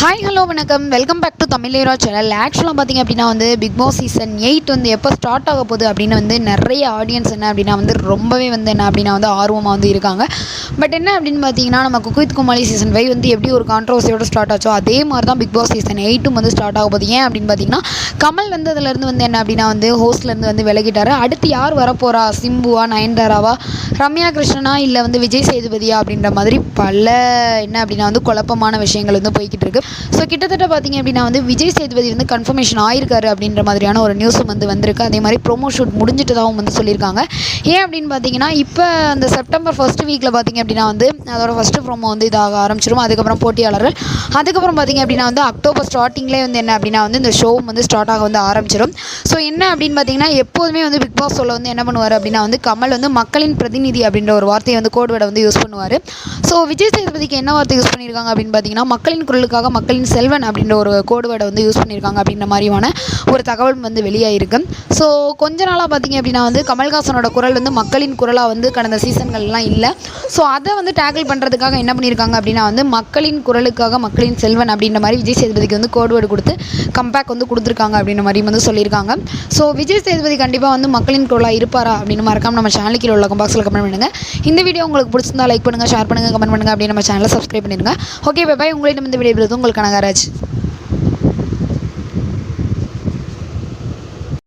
Hi hello வணக்கம் welcome back to Tamizhera channel. ஆக்சுவலாக பார்த்திங்க அப்படின்னா பிக் பாஸ் சீசன் 8 எப்போ ஸ்டார்ட் ஆக போகுது அப்படின்னு நிறைய ஆடியன்ஸ் என்ன அப்படின்னா ரொம்பவே என்ன அப்படின்னா ஆர்வமாக இருக்காங்க. பட் என்ன அப்படின்னு பார்த்தீங்கன்னா நம்ம குக் வித் கோமாளி சீசன் 5 எப்படி ஒரு கான்ட்ரவர்சியோட ஸ்டார்ட் ஆச்சோ அதே மாதிரி தான் பிக் பாஸ் சீசன் 8 ஸ்டார்ட் ஆக போகுது. ஏன் அப்படின்னு பார்த்தீங்கன்னா கமல் அதிலேருந்து என்ன அப்படின்னா ஹோஸ்ட்லேருந்து விலகிட்டார். அடுத்து யார் வரப்போகிறா, சிம்புவா, நயன்தாராவா, ரம்யா கிருஷ்ணனா, இல்லை விஜய் சேதுபதியா அப்படின்ற மாதிரி பல என்ன அப்படின்னா குழப்பமான விஷயங்கள் போய்கிட்டு இருக்கு. ஸோ கிட்டத்தட்ட பார்த்திங்க அப்படின்னா விஜய் சேதுபதி கன்ஃபர்மேஷன் ஆயிருக்காரு அப்படின்ற மாதிரியான ஒரு நியூஸும் வந்திருக்கு. அதே மாதிரி ப்ரோமோ ஷூட் முடிஞ்சிட்டதாகவும் சொல்லியிருக்காங்க. ஏன் அப்படின்னு பார்த்தீங்கன்னா இப்போ அந்த செப்டம்பர் ஃபர்ஸ்ட் வீக்கில் பார்த்திங்க அப்படின்னா அதோட ஃபஸ்ட்டு ப்ரோமோ இதாக ஆரம்பிச்சிடும். அதுக்கப்புறம் போட்டியாளர்கள், அதுக்கப்புறம் பார்த்திங்க அப்படின்னா அக்டோபர் ஸ்டார்டிங்லேயே என்ன அப்படின்னா இந்த ஷோவும் ஸ்டார்ட் ஆக ஆரம்பிச்சிடும். ஸோ என்ன அப்படின்னு பார்த்தீங்கன்னா எப்போதுமே பிக் பாஸ் ஷோவில் என்ன பண்ணுவார் அப்படின்னா கமல் மக்களின் பிரதிநிதி அப்படின்ற ஒரு வார்த்தையை கோட் வேர்டை யூஸ் பண்ணுவார். ஸோ விஜய் சேதுபதிக்கு என்ன வார்த்தை யூஸ் பண்ணியிருக்காங்க அப்படின்னு பார்த்தீங்கன்னா மக்களின் குரலுக்காக மக்களின் செல்வன் அப்படின்ற ஒரு கோட் வேர்டை யூஸ் பண்ணியிருக்காங்க அப்படின்ற மாதிரியான ஒரு தகவல் வெளியாகிருக்கு. ஸோ கொஞ்ச நாளாக பார்த்திங்க அப்படின்னா கமல்ஹாசனோட குரல் மக்களின் குரலாக கடந்த சீசன்கள்லாம் இல்லை. ஸோ அதை டேக்கிள் பண்ணுறதுக்காக என்ன பண்ணியிருக்காங்க அப்படின்னா மக்களின் குரலுக்காக மக்களின் செல்வன் அப்படின்ற மாதிரி விஜய் சேதுபதிக்கு கோட் வேர்டு கொடுத்து கம்பேக் கொடுத்துருக்காங்க அப்படின்ற மாதிரி சொல்லியிருக்காங்க. ஸோ விஜய் சேதுபதி கண்டிப்பாக மக்களின் குரலாக இருப்பாரா அப்படின்னு மறக்காம நம்ம சேனலுக்கு உள்ள பாக்ஸில் கமெண்ட் பண்ணுங்கள். இந்த வீடியோ உங்களுக்கு பிடிச்சிருந்தா லைக் பண்ணுங்கள், ஷேர் பண்ணுங்கள், கமெண்ட் பண்ணுங்கள், அப்படின்னு நம்ம சேனலை சப்ஸ்கிரைப் பண்ணிடுங்க. Okay bye. உங்களிடம் இந்த வீடியோ உங்களுக்கு கனகராஜ்.